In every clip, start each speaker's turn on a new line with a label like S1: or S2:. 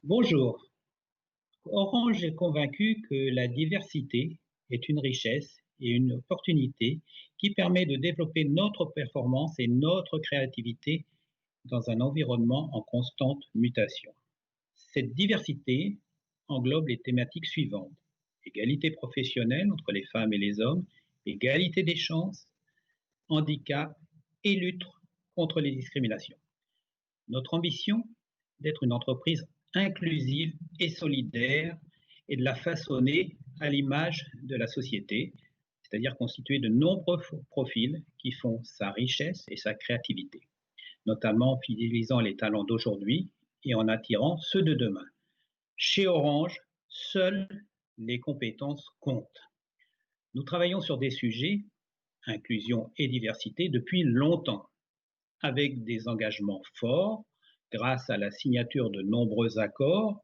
S1: Bonjour. Orange est convaincu que la diversité est une richesse et une opportunité qui permet de développer notre performance et notre créativité dans un environnement en constante mutation. Cette diversité englobe les thématiques suivantes: égalité professionnelle entre les femmes et les hommes, égalité des chances, handicap et lutte contre les discriminations. Notre ambition, d'être une entreprise inclusive et solidaire et de la façonner à l'image de la société, c'est-à-dire constituée de nombreux profils qui font sa richesse et sa créativité, notamment en fidélisant les talents d'aujourd'hui et en attirant ceux de demain. Chez Orange, seules les compétences comptent. Nous travaillons sur des sujets, inclusion et diversité, depuis longtemps, avec des engagements forts grâce à la signature de nombreux accords,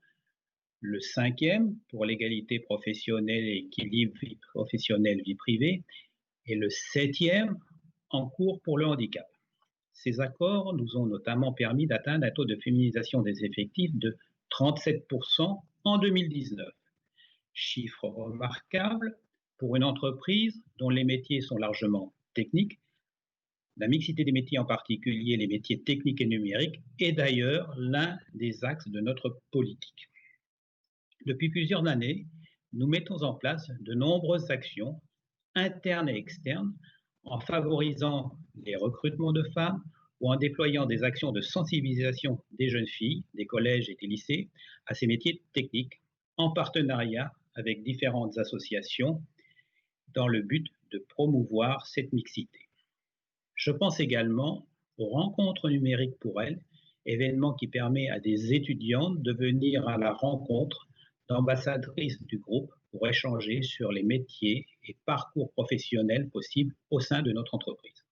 S1: le cinquième pour l'égalité professionnelle et équilibre vie professionnelle vie privée, et le septième en cours pour le handicap. Ces accords nous ont notamment permis d'atteindre un taux de féminisation des effectifs de 37% en 2019. Chiffre remarquable pour une entreprise dont les métiers sont largement techniques. La mixité des métiers, en particulier les métiers techniques et numériques, est d'ailleurs l'un des axes de notre politique. Depuis plusieurs années, nous mettons en place de nombreuses actions internes et externes en favorisant les recrutements de femmes ou en déployant des actions de sensibilisation des jeunes filles, des collèges et des lycées à ces métiers techniques, en partenariat avec différentes associations dans le but de promouvoir cette mixité. Je pense également aux rencontres numériques pour elles, événement qui permet à des étudiantes de venir à la rencontre d'ambassadrices du groupe pour échanger sur les métiers et parcours professionnels possibles au sein de notre entreprise.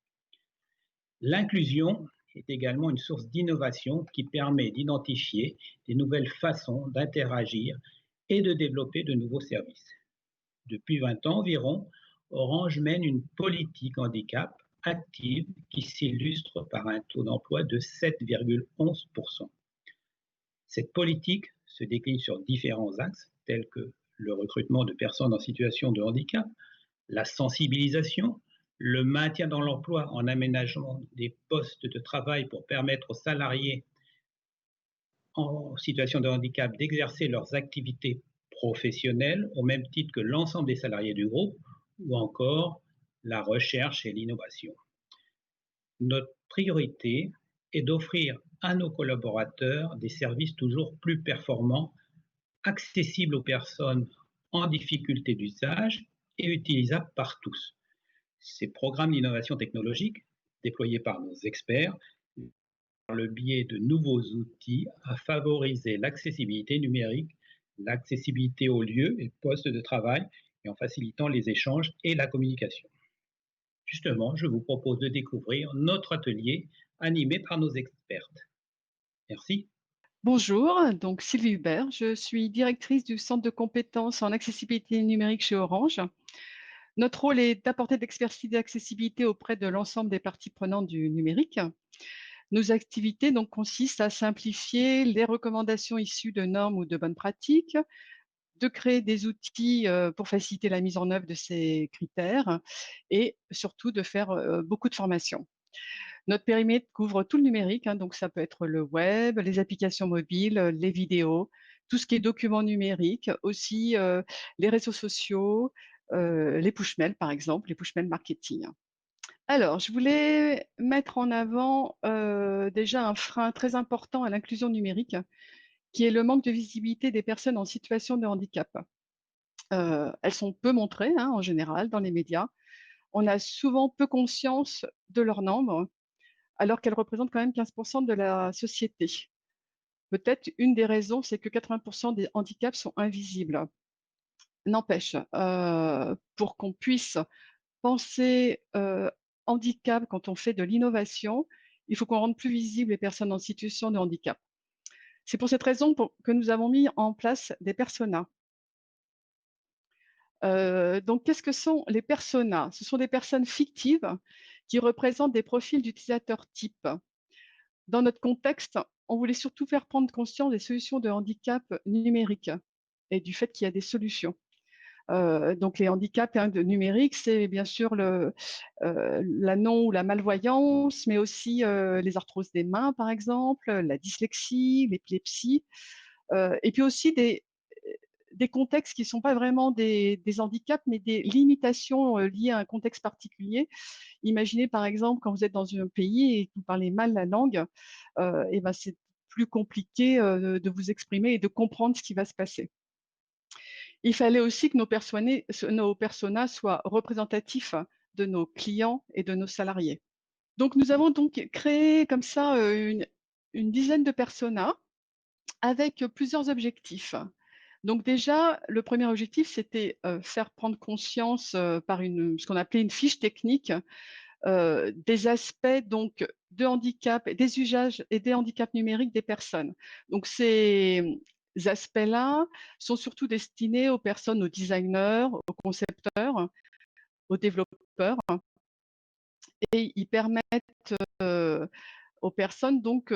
S1: L'inclusion est également une source d'innovation qui permet d'identifier des nouvelles façons d'interagir et de développer de nouveaux services. Depuis 20 ans environ, Orange mène une politique handicap active qui s'illustre par un taux d'emploi de 7,11%. Cette politique se décline sur différents axes tels que le recrutement de personnes en situation de handicap, la sensibilisation, le maintien dans l'emploi en aménagement des postes de travail pour permettre aux salariés en situation de handicap d'exercer leurs activités professionnelles au même titre que l'ensemble des salariés du groupe, ou encore la recherche et l'innovation. Notre priorité est d'offrir à nos collaborateurs des services toujours plus performants, accessibles aux personnes en difficulté d'usage et utilisables par tous. Ces programmes d'innovation technologique, déployés par nos experts, par le biais de nouveaux outils, à favoriser l'accessibilité numérique, l'accessibilité aux lieux et postes de travail, et en facilitant les échanges et la communication. Justement, je vous propose de découvrir notre atelier animé par nos expertes. Merci.
S2: Bonjour, donc Sylvie Hubert, je suis directrice du centre de compétences en accessibilité numérique chez Orange. Notre rôle est d'apporter de l'expertise d'accessibilité auprès de l'ensemble des parties prenantes du numérique. Nos activités donc consistent à simplifier les recommandations issues de normes ou de bonnes pratiques, de créer des outils pour faciliter la mise en œuvre de ces critères et surtout de faire beaucoup de formations. Notre périmètre couvre tout le numérique, donc ça peut être le web, les applications mobiles, les vidéos, tout ce qui est documents numériques, aussi les réseaux sociaux, les push-mails par exemple, les push-mails marketing. Alors, je voulais mettre en avant déjà un frein très important à l'inclusion numérique, qui est le manque de visibilité des personnes en situation de handicap. Elles sont peu montrées en général dans les médias. On a souvent peu conscience de leur nombre, alors qu'elles représentent quand même 15% de la société. Peut-être une des raisons, c'est que 80% des handicaps sont invisibles. N'empêche, pour qu'on puisse penser handicap quand on fait de l'innovation, il faut qu'on rende plus visibles les personnes en situation de handicap. C'est pour cette raison que nous avons mis en place des personas. Donc, qu'est-ce que sont les personas? Ce sont des personnes fictives qui représentent des profils d'utilisateurs types. Dans notre contexte, on voulait surtout faire prendre conscience des solutions de handicap numériques et du fait qu'il y a des solutions. Donc les handicaps, hein, de numérique, c'est bien sûr la non ou la malvoyance, mais aussi les arthroses des mains, par exemple, la dyslexie, l'épilepsie, et puis aussi des contextes qui ne sont pas vraiment des handicaps, mais des limitations liées à un contexte particulier. Imaginez par exemple quand vous êtes dans un pays et que vous parlez mal la langue, et ben c'est plus compliqué de vous exprimer et de comprendre ce qui va se passer. Il fallait aussi que nos personas soient représentatifs de nos clients et de nos salariés. Donc nous avons donc créé comme ça une dizaine de personas avec plusieurs objectifs. Donc déjà, le premier objectif, c'était faire prendre conscience par ce qu'on appelait une fiche technique des aspects donc de handicap, des usages et des handicaps numériques des personnes. Donc ces aspects-là sont surtout destinés aux personnes, aux designers, aux concepteurs, aux développeurs, et ils permettent aux personnes donc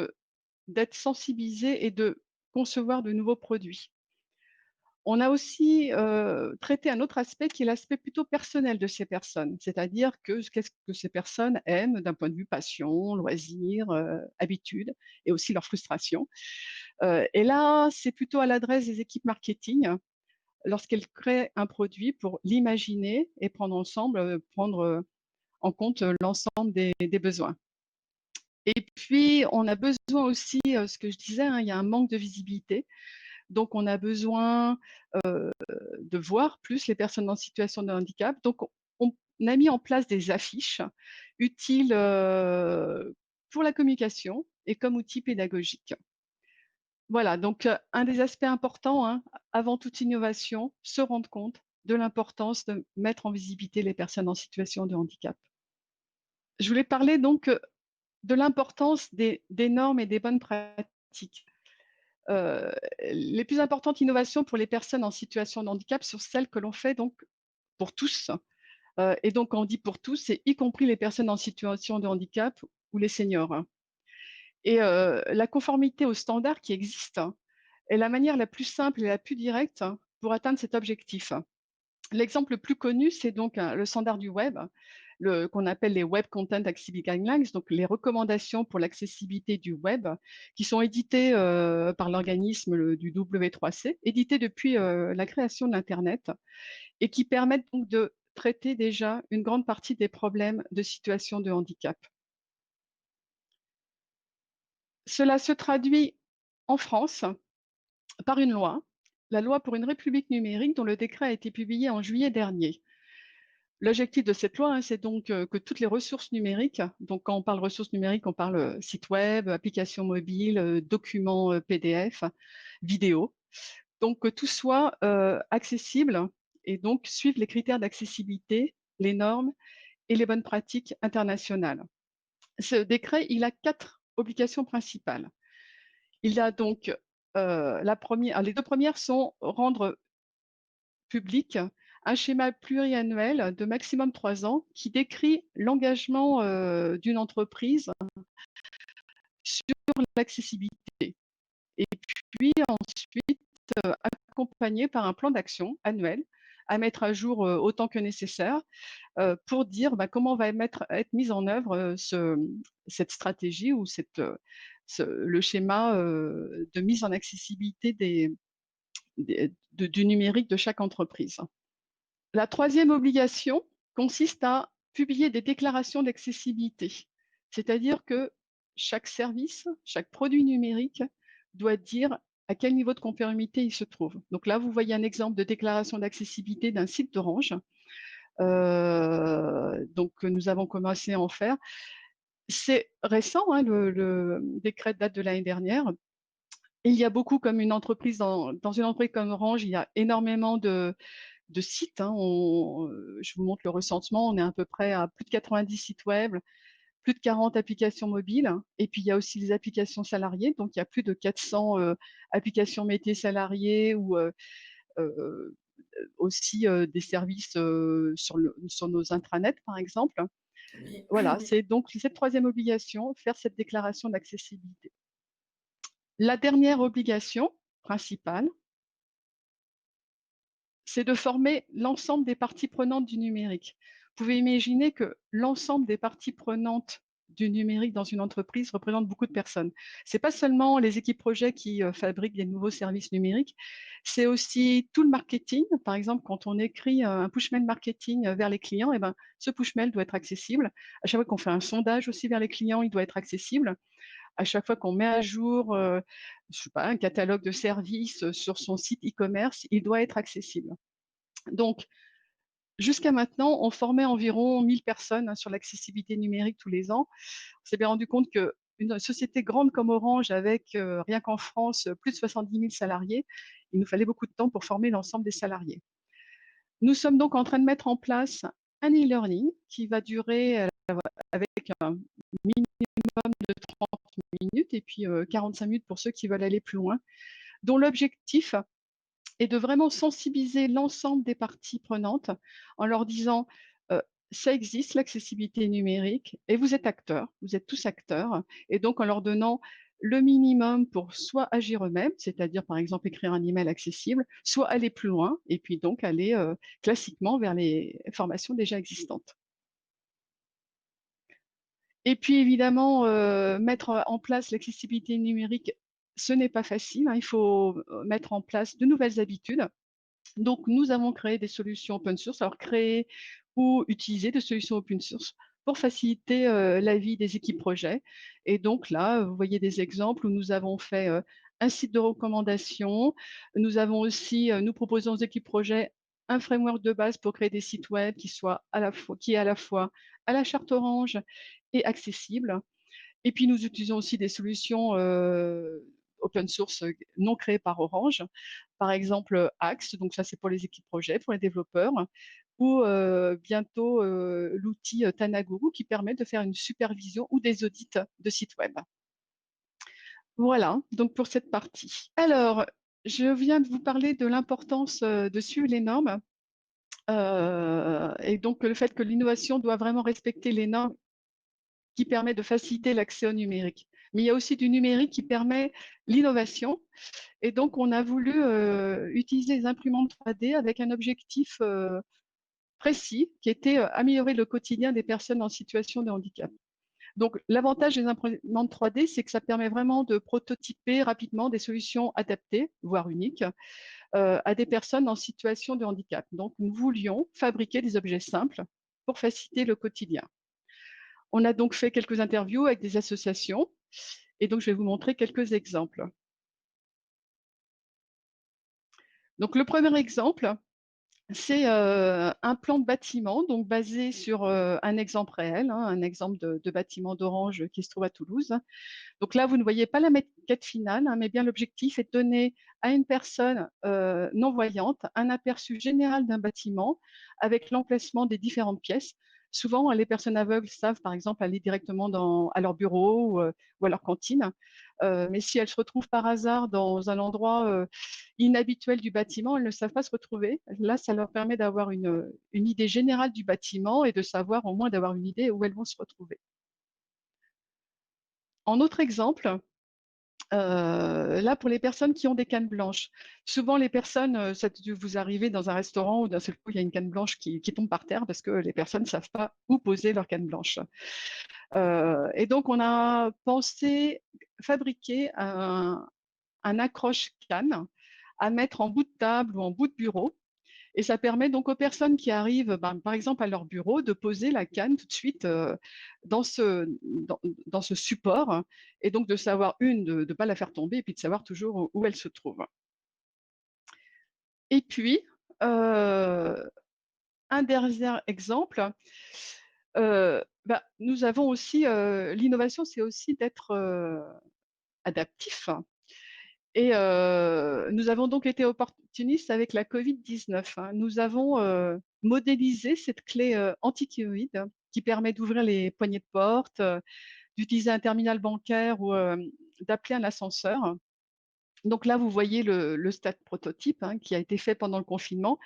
S2: d'être sensibilisées et de concevoir de nouveaux produits. On a aussi traité un autre aspect qui est l'aspect plutôt personnel de ces personnes, c'est-à-dire qu'est-ce que ces personnes aiment d'un point de vue passion, loisir, habitude et aussi leurs frustrations. Et là, c'est plutôt à l'adresse des équipes marketing lorsqu'elles créent un produit pour l'imaginer et prendre en compte l'ensemble des besoins. Et puis, on a besoin aussi, ce que je disais, hein, il y a un manque de visibilité. Donc, on a besoin de voir plus les personnes en situation de handicap. Donc, on a mis en place des affiches utiles pour la communication et comme outil pédagogique. Voilà, donc un des aspects importants, hein, avant toute innovation, se rendre compte de l'importance de mettre en visibilité les personnes en situation de handicap. Je voulais parler donc de l'importance des normes et des bonnes pratiques. Les plus importantes innovations pour les personnes en situation de handicap sont celles que l'on fait donc pour tous. Et donc, quand on dit pour tous, c'est y compris les personnes en situation de handicap ou les seniors. Et la conformité aux standards qui existent est la manière la plus simple et la plus directe pour atteindre cet objectif. L'exemple le plus connu, c'est donc le standard du web, qu'on appelle les Web Content Accessibility Guidelines, donc les recommandations pour l'accessibilité du web, qui sont éditées par l'organisme du W3C, éditées depuis la création de l'Internet, et qui permettent donc de traiter déjà une grande partie des problèmes de situation de handicap. Cela se traduit en France par une loi, la loi pour une république numérique, dont le décret a été publié en juillet dernier. L'objectif de cette loi, hein, c'est donc que toutes les ressources numériques, donc quand on parle ressources numériques, on parle site web, applications mobiles, documents PDF, vidéos, donc que tout soit accessible et donc suivre les critères d'accessibilité, les normes et les bonnes pratiques internationales. Ce décret, il a 4 obligations principales. Il a donc les 2 premières sont rendre public un schéma pluriannuel de maximum 3 ans qui décrit l'engagement d'une entreprise sur l'accessibilité, et puis ensuite accompagné par un plan d'action annuel à mettre à jour autant que nécessaire pour dire comment va être mise en œuvre cette stratégie ou le schéma de mise en accessibilité du numérique de chaque entreprise. La troisième obligation consiste à publier des déclarations d'accessibilité, c'est-à-dire que chaque service, chaque produit numérique doit dire à quel niveau de conformité il se trouve. Donc là, vous voyez un exemple de déclaration d'accessibilité d'un site d'Orange. Donc nous avons commencé à en faire. C'est récent, hein, le décret date de l'année dernière. Il y a beaucoup, comme une entreprise dans une entreprise comme Orange, il y a énormément de sites, hein. Je vous montre le recensement, on est à peu près à plus de 90 sites web, plus de 40 applications mobiles, et puis il y a aussi les applications salariées, donc il y a plus de 400 applications métiers salariés ou aussi des services sur nos intranets, par exemple.
S3: Oui.
S2: Voilà, c'est donc cette troisième obligation, faire cette déclaration d'accessibilité. La dernière obligation principale, c'est de former l'ensemble des parties prenantes du numérique. Vous pouvez imaginer que l'ensemble des parties prenantes du numérique dans une entreprise représente beaucoup de personnes. C'est pas seulement les équipes projets qui fabriquent des nouveaux services numériques, c'est aussi tout le marketing. Par exemple, quand on écrit un push mail marketing vers les clients, eh ben, ce push mail doit être accessible. À chaque fois qu'on fait un sondage aussi vers les clients, il doit être accessible. À chaque fois qu'on met à jour, je sais pas, un catalogue de services sur son site e-commerce, il doit être accessible. Donc, jusqu'à maintenant, on formait environ 1000 personnes, hein, sur l'accessibilité numérique tous les ans. On s'est bien rendu compte qu'une société grande comme Orange, avec, rien qu'en France, plus de 70 000 salariés, il nous fallait beaucoup de temps pour former l'ensemble des salariés. Nous sommes donc en train de mettre en place un e-learning qui va durer, avec un minimum de 30 minutes et puis 45 minutes pour ceux qui veulent aller plus loin, dont l'objectif est de vraiment sensibiliser l'ensemble des parties prenantes en leur disant ça existe, l'accessibilité numérique, et vous êtes acteurs, vous êtes tous acteurs, et donc en leur donnant le minimum pour soit agir eux-mêmes, c'est-à-dire par exemple écrire un email accessible, soit aller plus loin, et puis donc aller classiquement vers les formations déjà existantes. Et puis évidemment, mettre en place l'accessibilité numérique, ce n'est pas facile, hein, il faut mettre en place de nouvelles habitudes. Donc, nous avons créé des solutions open source, alors créer ou utiliser des solutions open source pour faciliter la vie des équipes projets. Et donc là, vous voyez des exemples où nous avons fait un site de recommandation. Nous avons aussi, nous proposons aux équipes projets un framework de base pour créer des sites web qui soit qui est à la fois à la charte Orange et accessible. Et puis, nous utilisons aussi des solutions open source non créées par Orange. Par exemple, Axe, donc ça, c'est pour les équipes projets, pour les développeurs, ou bientôt l'outil Tanaguru qui permet de faire une supervision ou des audits de sites web. Voilà, donc pour cette partie. Alors, je viens de vous parler de l'importance de suivre les normes et donc le fait que l'innovation doit vraiment respecter les normes qui permet de faciliter l'accès au numérique. Mais il y a aussi du numérique qui permet l'innovation. Et donc, on a voulu utiliser les imprimantes 3D avec un objectif précis, qui était améliorer le quotidien des personnes en situation de handicap. Donc, l'avantage des imprimantes 3D, c'est que ça permet vraiment de prototyper rapidement des solutions adaptées, voire uniques, à des personnes en situation de handicap. Donc, nous voulions fabriquer des objets simples pour faciliter le quotidien. On a donc fait quelques interviews avec des associations et donc je vais vous montrer quelques exemples. Donc le premier exemple, c'est un plan de bâtiment, donc basé sur un exemple réel, hein, un exemple de bâtiment d'Orange qui se trouve à Toulouse. Donc là, vous ne voyez pas la maquette finale, hein, mais bien l'objectif est de donner à une personne non-voyante un aperçu général d'un bâtiment avec l'emplacement des différentes pièces. Souvent, les personnes aveugles savent, par exemple, aller directement à leur bureau ou à leur cantine. Mais si elles se retrouvent par hasard dans un endroit inhabituel du bâtiment, elles ne savent pas se retrouver. Là, ça leur permet d'avoir une idée générale du bâtiment et de savoir au moins d'avoir une idée où elles vont se retrouver. En autre exemple, là, pour les personnes qui ont des cannes blanches, souvent les personnes, ça a dû vous arriver dans un restaurant où d'un seul coup, il y a une canne blanche qui tombe par terre parce que les personnes ne savent pas où poser leur canne blanche. Et donc, on a pensé fabriquer un accroche-canne à mettre en bout de table ou en bout de bureau. Et ça permet donc aux personnes qui arrivent, par exemple, à leur bureau, de poser la canne tout de suite dans dans ce support, hein, et donc de savoir, de ne pas la faire tomber et puis de savoir toujours où elle se trouve. Et puis, un dernier exemple, nous avons aussi, l'innovation, c'est aussi d'être adaptif. Et nous avons donc été opportunistes avec la Covid-19, hein. Nous avons modélisé cette clé anti-Covid qui permet d'ouvrir les poignées de porte, d'utiliser un terminal bancaire ou d'appeler un ascenseur. Donc là, vous voyez le stade prototype, hein, qui a été fait pendant le confinement.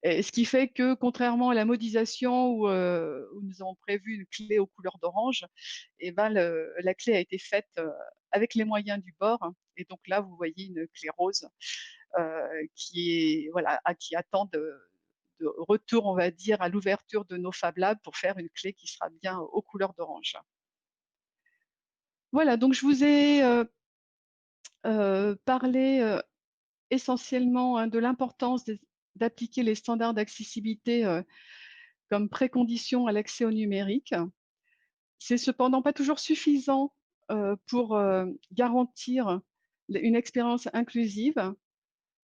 S2: Et ce qui fait que, contrairement à la modélisation où nous avons prévu une clé aux couleurs d'orange, et ben la clé a été faite avec les moyens du bord, hein, et donc là, vous voyez une clé rose, qui est voilà, qui attend de retour, on va dire, à l'ouverture de nos Fab Labs pour faire une clé qui sera bien aux couleurs d'orange. Voilà, donc je vous ai, parlé, essentiellement, hein, de l'importance d'appliquer les standards d'accessibilité, comme précondition à l'accès au numérique. C'est cependant pas toujours suffisant, pour, garantir une expérience inclusive.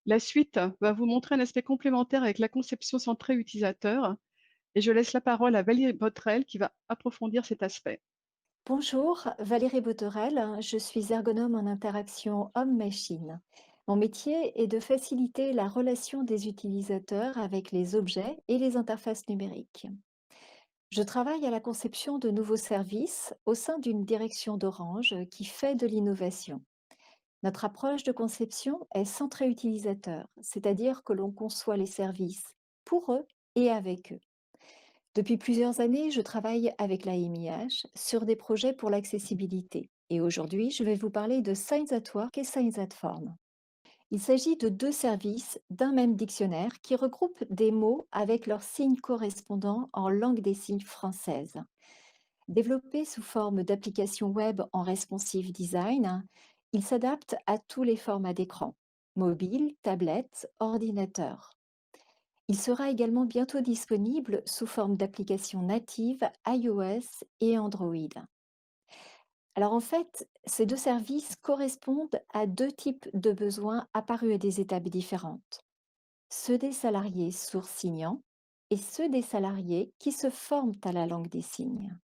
S2: La suite va vous montrer un aspect complémentaire avec la conception centrée utilisateur et je laisse la parole à Valérie Botrel qui va approfondir cet aspect.
S3: Bonjour, Valérie Botorel, je suis ergonome en interaction homme-machine. Mon métier est de faciliter la relation des utilisateurs avec les objets et les interfaces numériques. Je travaille à la conception de nouveaux services au sein d'une direction d'Orange qui fait de l'innovation. Notre approche de conception est centrée utilisateur, c'est-à-dire que l'on conçoit les services pour eux et avec eux. Depuis plusieurs années, je travaille avec la MIH sur des projets pour l'accessibilité. Et aujourd'hui, je vais vous parler de Signs at Work et Signs at Form. Il s'agit de deux services d'un même dictionnaire qui regroupent des mots avec leurs signes correspondants en langue des signes française. Développés sous forme d'applications web en responsive design, ils s'adaptent à tous les formats d'écran, mobile, tablette, ordinateur. Il sera également bientôt disponible sous forme d'application native iOS et Android. Alors en fait, ces deux services correspondent à deux types de besoins apparus à des étapes différentes. Ceux des salariés sourds signants et ceux des salariés qui se forment à la langue des signes.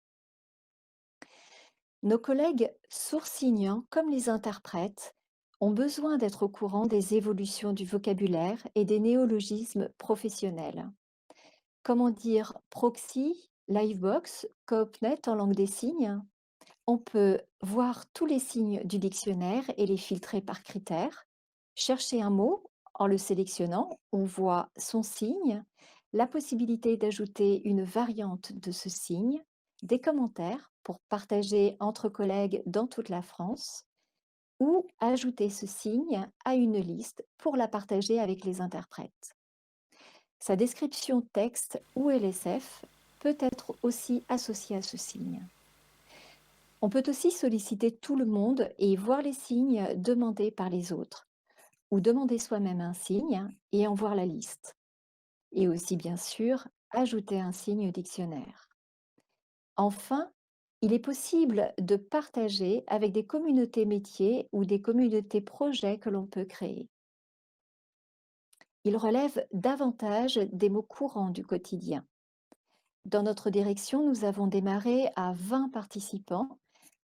S3: Nos collègues sourds signants, comme les interprètes, ont besoin d'être au courant des évolutions du vocabulaire et des néologismes professionnels. Comment dire proxy, livebox, coopnet en langue des signes? On peut voir tous les signes du dictionnaire et les filtrer par critères. Chercher un mot en le sélectionnant, on voit son signe, la possibilité d'ajouter une variante de ce signe, des commentaires pour partager entre collègues dans toute la France, ou ajouter ce signe à une liste pour la partager avec les interprètes. Sa description texte ou LSF peut être aussi associée à ce signe. On peut aussi solliciter tout le monde et voir les signes demandés par les autres, ou demander soi-même un signe et en voir la liste. Et aussi, bien sûr, ajouter un signe au dictionnaire. Enfin, il est possible de partager avec des communautés métiers ou des communautés projets que l'on peut créer. Il relève davantage des mots courants du quotidien. Dans notre direction, nous avons démarré à 20 participants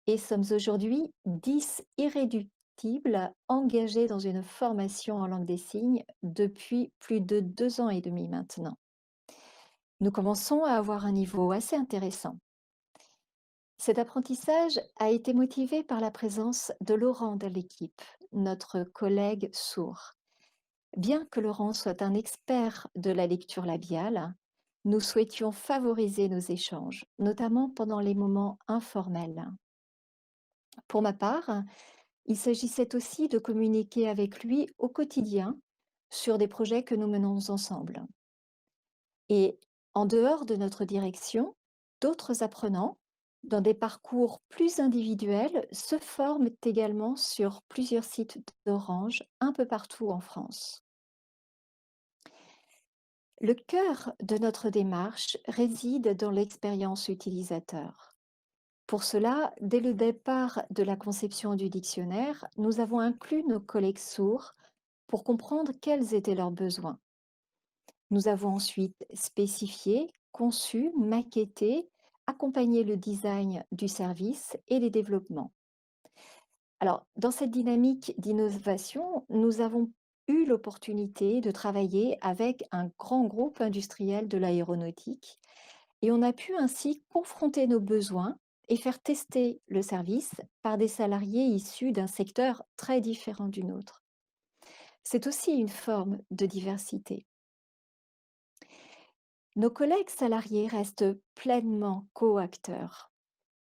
S3: et sommes aujourd'hui 10 irréductibles engagés dans une formation en langue des signes depuis plus de 2 ans et demi maintenant. Nous commençons à avoir un niveau assez intéressant. Cet apprentissage a été motivé par la présence de Laurent dans l'équipe, notre collègue sourd. Bien que Laurent soit un expert de la lecture labiale, nous souhaitions favoriser nos échanges, notamment pendant les moments informels. Pour ma part, il s'agissait aussi de communiquer avec lui au quotidien sur des projets que nous menons ensemble. Et en dehors de notre direction, d'autres apprenants, dans des parcours plus individuels, se forment également sur plusieurs sites d'Orange un peu partout en France. Le cœur de notre démarche réside dans l'expérience utilisateur. Pour cela, dès le départ de la conception du dictionnaire, nous avons inclus nos collègues sourds pour comprendre quels étaient leurs besoins. Nous avons ensuite spécifié, conçu, maquetté, accompagné le design du service et les développements. Alors, dans cette dynamique d'innovation, nous avons eu l'opportunité de travailler avec un grand groupe industriel de l'aéronautique et on a pu ainsi confronter nos besoins et faire tester le service par des salariés issus d'un secteur très différent du nôtre. C'est aussi une forme de diversité. Nos collègues salariés restent pleinement co-acteurs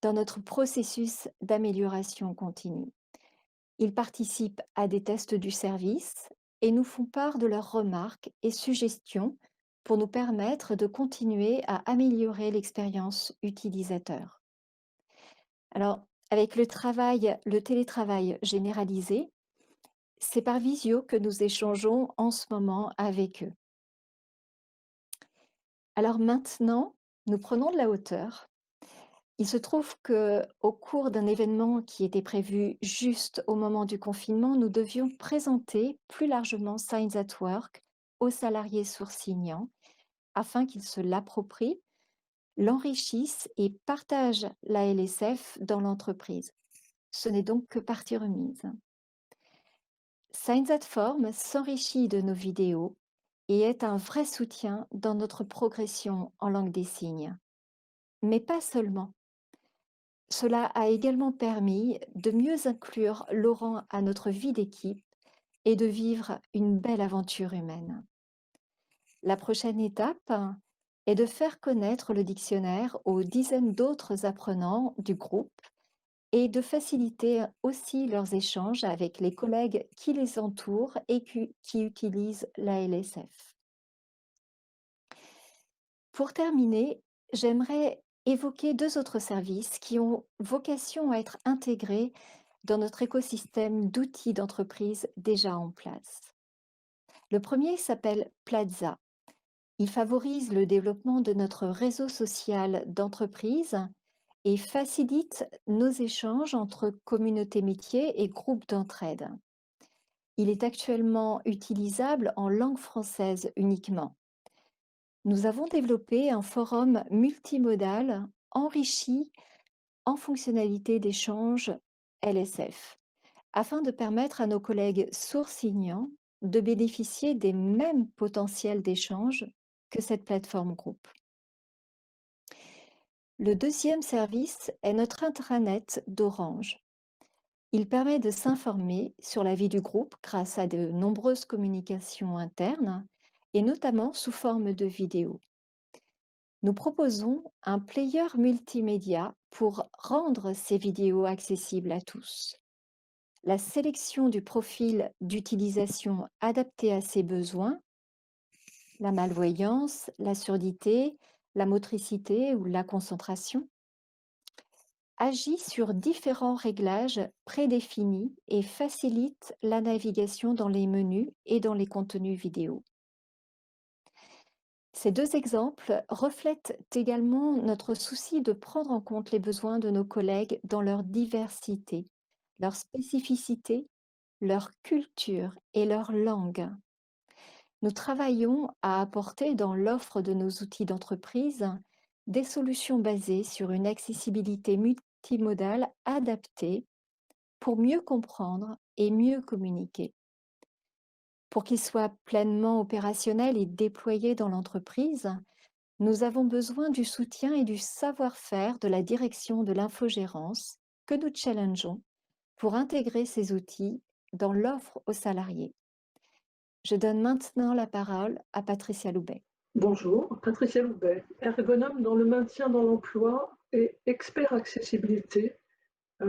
S3: dans notre processus d'amélioration continue. Ils participent à des tests du service et nous font part de leurs remarques et suggestions pour nous permettre de continuer à améliorer l'expérience utilisateur. Alors, avec le télétravail généralisé, c'est par visio que nous échangeons en ce moment avec eux. Alors maintenant, nous prenons de la hauteur. Il se trouve que, au cours d'un événement qui était prévu juste au moment du confinement, nous devions présenter plus largement Signs at Work aux salariés sourcilignants afin qu'ils se l'approprient, l'enrichissent et partagent la LSF dans l'entreprise. Ce n'est donc que partie remise. Signs at Form s'enrichit de nos vidéos et est un vrai soutien dans notre progression en langue des signes. Mais pas seulement. Cela a également permis de mieux inclure Laurent à notre vie d'équipe et de vivre une belle aventure humaine. La prochaine étape est de faire connaître le dictionnaire aux dizaines d'autres apprenants du groupe et de faciliter aussi leurs échanges avec les collègues qui les entourent et qui utilisent la LSF. Pour terminer, j'aimerais évoquer 2 autres services qui ont vocation à être intégrés dans notre écosystème d'outils d'entreprise déjà en place. Le premier s'appelle Plaza. Il favorise le développement de notre réseau social d'entreprise et facilite nos échanges entre communautés métiers et groupes d'entraide. Il est actuellement utilisable en langue française uniquement. Nous avons développé un forum multimodal enrichi en fonctionnalités d'échange LSF, afin de permettre à nos collègues sourcilignants de bénéficier des mêmes potentiels d'échange que cette plateforme groupe. Le deuxième service est notre intranet d'Orange. Il permet de s'informer sur la vie du groupe grâce à de nombreuses communications internes et notamment sous forme de vidéos. Nous proposons un player multimédia pour rendre ces vidéos accessibles à tous. La sélection du profil d'utilisation adapté à ses besoins, la malvoyance, la surdité, la motricité ou la concentration, agit sur différents réglages prédéfinis et facilite la navigation dans les menus et dans les contenus vidéo. Ces 2 exemples reflètent également notre souci de prendre en compte les besoins de nos collègues dans leur diversité, leur spécificité, leur culture et leur langue. Nous travaillons à apporter dans l'offre de nos outils d'entreprise des solutions basées sur une accessibilité multimodale adaptée pour mieux comprendre et mieux communiquer. Pour qu'ils soient pleinement opérationnels et déployés dans l'entreprise, nous avons besoin du soutien et du savoir-faire de la direction de l'infogérance que nous challengeons pour intégrer ces outils dans l'offre aux salariés. Je donne maintenant la parole à Patricia Loubet.
S4: Bonjour, Patricia Loubet, ergonome dans le maintien dans l'emploi et expert accessibilité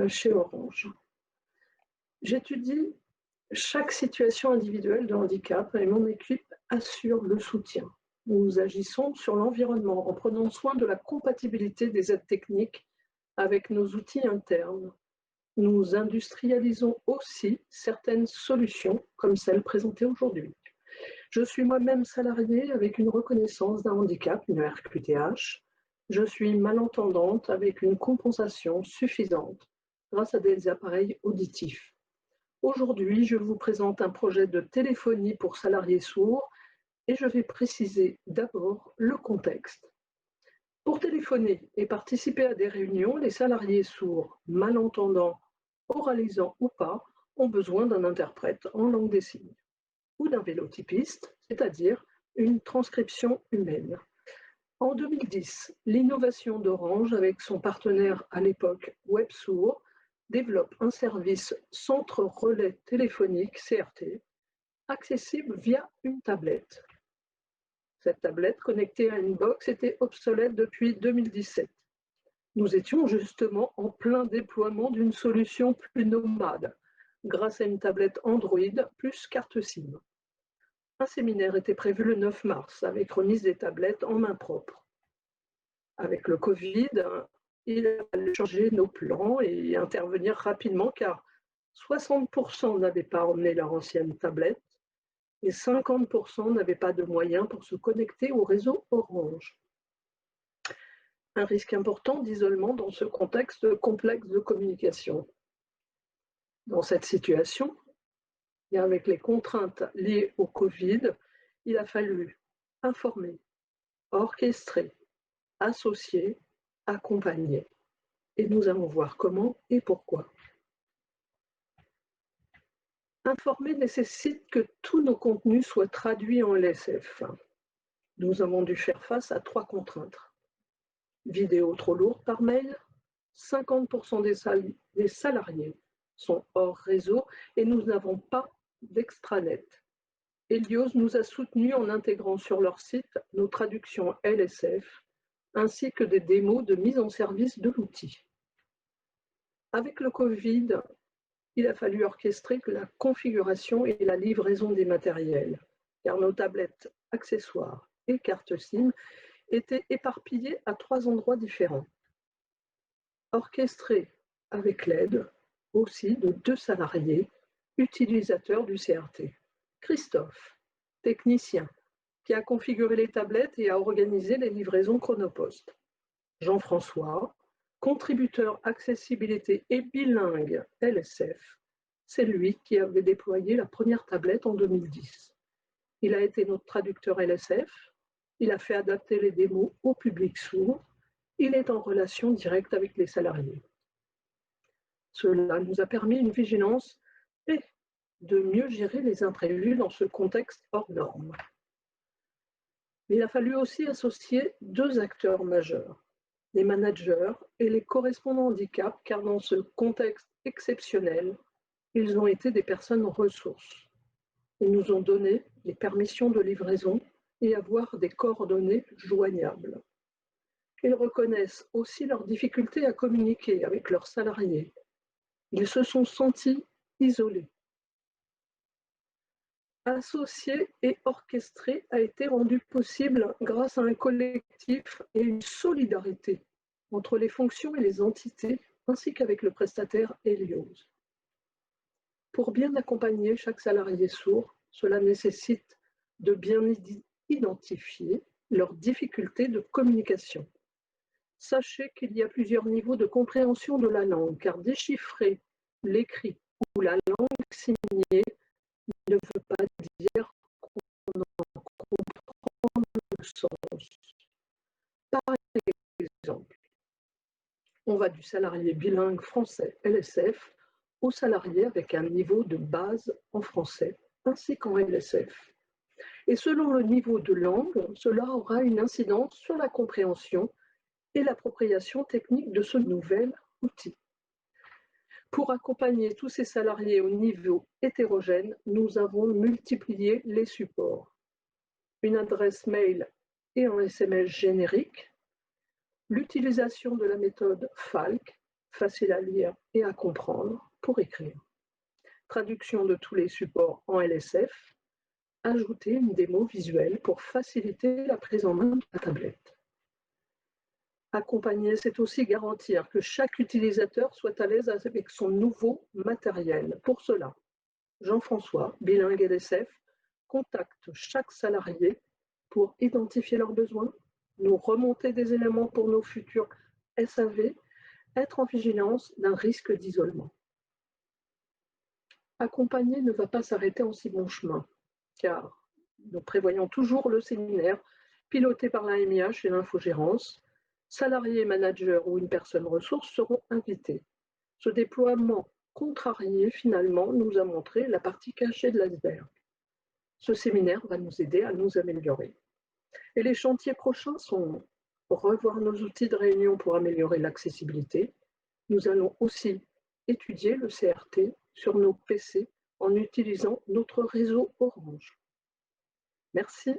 S4: chez Orange. J'étudie chaque situation individuelle de handicap et mon équipe assure le soutien. Nous agissons sur l'environnement en prenant soin de la compatibilité des aides techniques avec nos outils internes. Nous industrialisons aussi certaines solutions comme celles présentées aujourd'hui. Je suis moi-même salariée avec une reconnaissance d'un handicap, une RQTH. Je suis malentendante avec une compensation suffisante grâce à des appareils auditifs. Aujourd'hui, je vous présente un projet de téléphonie pour salariés sourds et je vais préciser d'abord le contexte. Pour téléphoner et participer à des réunions, les salariés sourds, malentendants, oralisants ou pas, ont besoin d'un interprète en langue des signes ou d'un vélotypiste, c'est-à-dire une transcription humaine. En 2010, l'innovation d'Orange, avec son partenaire à l'époque WebSourd, développe un service centre relais téléphonique, CRT, accessible via une tablette. Cette tablette connectée à une box était obsolète depuis 2017. Nous étions justement en plein déploiement d'une solution plus nomade, grâce à une tablette Android plus carte SIM. Un séminaire était prévu le 9 mars avec remise des tablettes en main propre. Avec le Covid, il a fallu changer nos plans et intervenir rapidement car 60% n'avaient pas emmené leur ancienne tablette et 50% n'avaient pas de moyens pour se connecter au réseau Orange. Un risque important d'isolement dans ce contexte complexe de communication. Dans cette situation, et avec les contraintes liées au Covid, il a fallu informer, orchestrer, associer, accompagner. Et nous allons voir comment et pourquoi. Informer nécessite que tous nos contenus soient traduits en LSF. Nous avons dû faire face à 3 contraintes. Vidéo trop lourde par mail, 50% des salariés sont hors réseau et nous n'avons pas d'extranet. Helios nous a soutenus en intégrant sur leur site nos traductions LSF ainsi que des démos de mise en service de l'outil. Avec le Covid, il a fallu orchestrer la configuration et la livraison des matériels, car nos tablettes, accessoires et cartes SIM étaient éparpillées à 3 endroits différents. Orchestré avec l'aide aussi de 2 salariés utilisateurs du CRT. Christophe, technicien, qui a configuré les tablettes et a organisé les livraisons Chronopost. Jean-François, contributeur accessibilité et bilingue LSF, c'est lui qui avait déployé la première tablette en 2010. Il a été notre traducteur LSF, il a fait adapter les démos au public sourd, il est en relation directe avec les salariés. Cela nous a permis une vigilance et de mieux gérer les imprévus dans ce contexte hors norme. Mais il a fallu aussi associer 2 acteurs majeurs, les managers et les correspondants handicap, car dans ce contexte exceptionnel, ils ont été des personnes ressources. Ils nous ont donné les permissions de livraison et avoir des coordonnées joignables. Ils reconnaissent aussi leurs difficultés à communiquer avec leurs salariés. Ils se sont sentis isolés. Associé et orchestré a été rendu possible grâce à un collectif et une solidarité entre les fonctions et les entités, ainsi qu'avec le prestataire Helios. Pour bien accompagner chaque salarié sourd, cela nécessite de bien identifier leurs difficultés de communication. Sachez qu'il y a plusieurs niveaux de compréhension de la langue, car déchiffrer l'écrit ou la langue signée ne veut pas dire qu'on en comprend le sens. Par exemple, on va du salarié bilingue français LSF au salarié avec un niveau de base en français ainsi qu'en LSF. Et selon le niveau de langue, cela aura une incidence sur la compréhension et l'appropriation technique de ce nouvel outil. Pour accompagner tous ces salariés au niveau hétérogène, nous avons multiplié les supports. Une adresse mail et un SMS générique, l'utilisation de la méthode FALC, facile à lire et à comprendre, pour écrire. Traduction de tous les supports en LSF, ajouter une démo visuelle pour faciliter la prise en main de la tablette. Accompagner, c'est aussi garantir que chaque utilisateur soit à l'aise avec son nouveau matériel. Pour cela, Jean-François, bilingue LSF, contacte chaque salarié pour identifier leurs besoins, nous remonter des éléments pour nos futurs SAV, être en vigilance d'un risque d'isolement. Accompagner ne va pas s'arrêter en si bon chemin, car nous prévoyons toujours le séminaire piloté par la MIH et l'infogérance. Salariés, managers ou une personne ressource seront invités. Ce déploiement contrarié, finalement, nous a montré la partie cachée de l'iceberg. Ce séminaire va nous aider à nous améliorer. Et les chantiers prochains sont revoir nos outils de réunion pour améliorer l'accessibilité. Nous allons aussi étudier le CRT sur nos PC en utilisant notre réseau Orange. Merci.